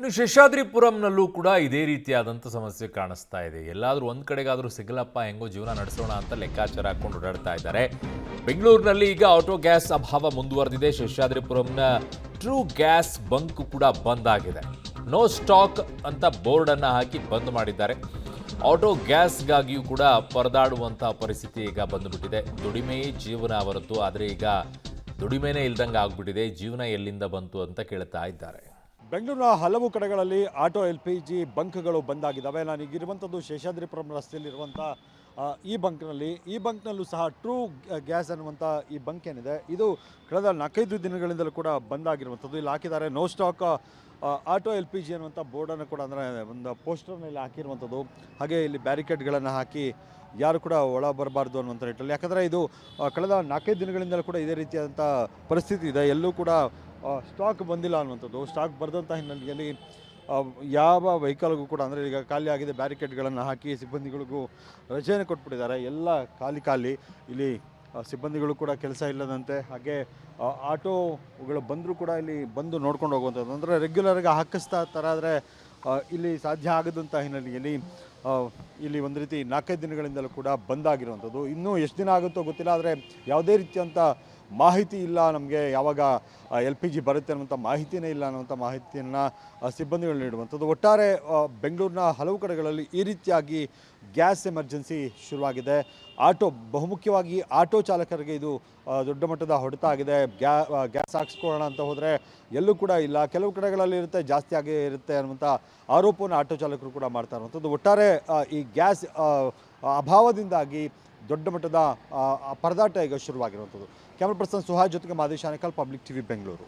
ಇನ್ನು ಶೇಷಾದ್ರಿಪುರಂನಲ್ಲೂ ಕೂಡ ಇದೇ ರೀತಿಯಾದಂಥ ಸಮಸ್ಯೆ ಕಾಣಿಸ್ತಾ ಇದೆ. ಎಲ್ಲಾದರೂ ಒಂದು ಕಡೆಗಾದರೂ ಸಿಗಲಪ್ಪ ಹೆಂಗೋ ಜೀವನ ನಡೆಸೋಣ ಅಂತ ಲೆಕ್ಕಾಚಾರ ಹಾಕೊಂಡು ಓಡಾಡ್ತಾ ಇದ್ದಾರೆ. ಬೆಂಗಳೂರಿನಲ್ಲಿ ಈಗ ಆಟೋ ಗ್ಯಾಸ್ ಅಭಾವ ಮುಂದುವರೆದಿದೆ. ಶೇಷಾದ್ರಿಪುರಂನ ಟ್ರೂ ಗ್ಯಾಸ್ ಬಂಕ್ ಕೂಡ ಬಂದ್ ಆಗಿದೆ. ನೋ ಸ್ಟಾಕ್ ಅಂತ ಬೋರ್ಡನ್ನು ಹಾಕಿ ಬಂದ್ ಮಾಡಿದ್ದಾರೆ. ಆಟೋ ಗ್ಯಾಸ್ಗಾಗಿಯೂ ಕೂಡ ಪರದಾಡುವಂಥ ಪರಿಸ್ಥಿತಿ ಈಗ ಬಂದುಬಿಟ್ಟಿದೆ. ದುಡಿಮೆಯೇ ಜೀವನ ಹೊರತು, ಆದರೆ ಈಗ ದುಡಿಮೆನೇ ಇಲ್ದಂಗೆ ಆಗ್ಬಿಟ್ಟಿದೆ. ಜೀವನ ಎಲ್ಲಿಂದ ಬಂತು ಅಂತ ಕೇಳ್ತಾ ಇದ್ದಾರೆ. ಬೆಂಗಳೂರಿನ ಹಲವು ಕಡೆಗಳಲ್ಲಿ ಆಟೋ LPG ಬಂಕ್ಗಳು ಬಂದಾಗಿದ್ದಾವೆ. ನಾನೀಗಿರುವಂಥದ್ದು ಶೇಷಾದ್ರಿಪುರಂ ರಸ್ತೆಯಲ್ಲಿರುವಂಥ ಈ ಬಂಕ್ನಲ್ಲೂ ಸಹ ಟ್ರೂ ಗ್ಯಾಸ್ ಅನ್ನುವಂಥ ಈ ಬಂಕ್ ಏನಿದೆ, ಇದು ಕಳೆದ 4-5 ದಿನಗಳಿಂದಲೂ ಕೂಡ ಬಂದಾಗಿರುವಂಥದ್ದು. ಇಲ್ಲಿ ಹಾಕಿದ್ದಾರೆ ನೋ ಸ್ಟಾಕ್ ಆಟೋ LPG ಅನ್ನುವಂಥ ಬೋರ್ಡನ್ನು ಕೂಡ, ಅಂದರೆ ಒಂದು ಪೋಸ್ಟರ್ನಲ್ಲಿ ಹಾಕಿರುವಂಥದ್ದು. ಹಾಗೆ ಇಲ್ಲಿ ಬ್ಯಾರಿಕೇಡ್ಗಳನ್ನು ಹಾಕಿ ಯಾರು ಕೂಡ ಒಳ ಬರಬಾರ್ದು ಅನ್ನುವಂಥ ನಿಟ್ಟಲ್ಲಿ, ಯಾಕಂದರೆ ಇದು ಕಳೆದ 4-5 ದಿನಗಳಿಂದಲೂ ಕೂಡ ಇದೇ ರೀತಿಯಾದಂಥ ಪರಿಸ್ಥಿತಿ ಇದೆ. ಎಲ್ಲೂ ಕೂಡ ಸ್ಟಾಕ್ ಬಂದಿಲ್ಲ ಅನ್ನುವಂಥದ್ದು. ಸ್ಟಾಕ್ ಬರೆದಂಥ ಹಿನ್ನೆಲೆಯಲ್ಲಿ ಯಾವ ವೆಹಿಕಲ್ಗೂ ಕೂಡ, ಅಂದರೆ ಈಗ ಖಾಲಿ ಆಗಿದೆ, ಬ್ಯಾರಿಕೇಡ್ಗಳನ್ನು ಹಾಕಿ ಸಿಬ್ಬಂದಿಗಳಿಗೂ ರಜೆಯನ್ನು ಕೊಟ್ಬಿಟ್ಟಿದ್ದಾರೆ. ಎಲ್ಲ ಖಾಲಿ ಇಲ್ಲಿ ಸಿಬ್ಬಂದಿಗಳು ಕೂಡ ಕೆಲಸ ಇಲ್ಲದಂತೆ. ಹಾಗೆ ಆಟೋಗಳು ಬಂದರೂ ಕೂಡ ಇಲ್ಲಿ ಬಂದು ನೋಡ್ಕೊಂಡು ಹೋಗುವಂಥದ್ದು, ಅಂದರೆ ರೆಗ್ಯುಲರಾಗಿ ಹಾಕಿಸ್ತಾ ಥರ ಆದರೆ ಇಲ್ಲಿ ಸಾಧ್ಯ ಆಗದಂಥ ಹಿನ್ನೆಲೆಯಲ್ಲಿ ಇಲ್ಲಿ ಒಂದು ರೀತಿ 4-5 ದಿನಗಳಿಂದಲೂ ಕೂಡ ಬಂದಾಗಿರುವಂಥದ್ದು. ಇನ್ನೂ ಎಷ್ಟು ದಿನ ಆಗುತ್ತೋ ಗೊತ್ತಿಲ್ಲ, ಆದರೆ ಯಾವುದೇ ರೀತಿಯಂಥ ಮಾಹಿತಿ ಇಲ್ಲ ನಮಗೆ, ಯಾವಾಗ LPG ಬರುತ್ತೆ ಅನ್ನುವಂಥ ಮಾಹಿತಿಯೇ ಇಲ್ಲ ಅನ್ನುವಂಥ ಮಾಹಿತಿಯನ್ನು ಸಿಬ್ಬಂದಿಗಳು ನೀಡುವಂಥದ್ದು. ಒಟ್ಟಾರೆ ಬೆಂಗಳೂರಿನ ಹಲವು ಕಡೆಗಳಲ್ಲಿ ಈ ರೀತಿಯಾಗಿ ಗ್ಯಾಸ್ ಎಮರ್ಜೆನ್ಸಿ ಶುರುವಾಗಿದೆ. ಬಹುಮುಖ್ಯವಾಗಿ ಆಟೋ ಚಾಲಕರಿಗೆ ಇದು ದೊಡ್ಡ ಮಟ್ಟದ ಹೊಡೆತ ಆಗಿದೆ. ಗ್ಯಾಸ್ ಹಾಕ್ಸ್ಕೊಳ್ಳೋಣ ಅಂತ ಹೋದರೆ ಎಲ್ಲೂ ಕೂಡ ಇಲ್ಲ, ಕೆಲವು ಕಡೆಗಳಲ್ಲಿ ಇರುತ್ತೆ, ಜಾಸ್ತಿ ಆಗೇ ಇರುತ್ತೆ ಅನ್ನುವಂಥ ಆರೋಪವನ್ನು ಆಟೋ ಚಾಲಕರು ಕೂಡ ಮಾಡ್ತಾ ಇರುವಂಥದ್ದು. ಒಟ್ಟಾರೆ ಈ ಗ್ಯಾಸ್ ಅಭಾವದಿಂದಾಗಿ ದೊಡ್ಡ ಮಟ್ಟದ ಪರದಾಟ ಈಗ ಶುರುವಾಗಿರುವಂಥದ್ದು. ಕ್ಯಾಮ್ರಾ ಪರ್ಸನ್ ಸುಹಾಸ್ ಜೊತೆಗೆ ಮಾದೇಶ್ ಆನೇಕಲ್, ಪಬ್ಲಿಕ್ TV ಬೆಂಗಳೂರು.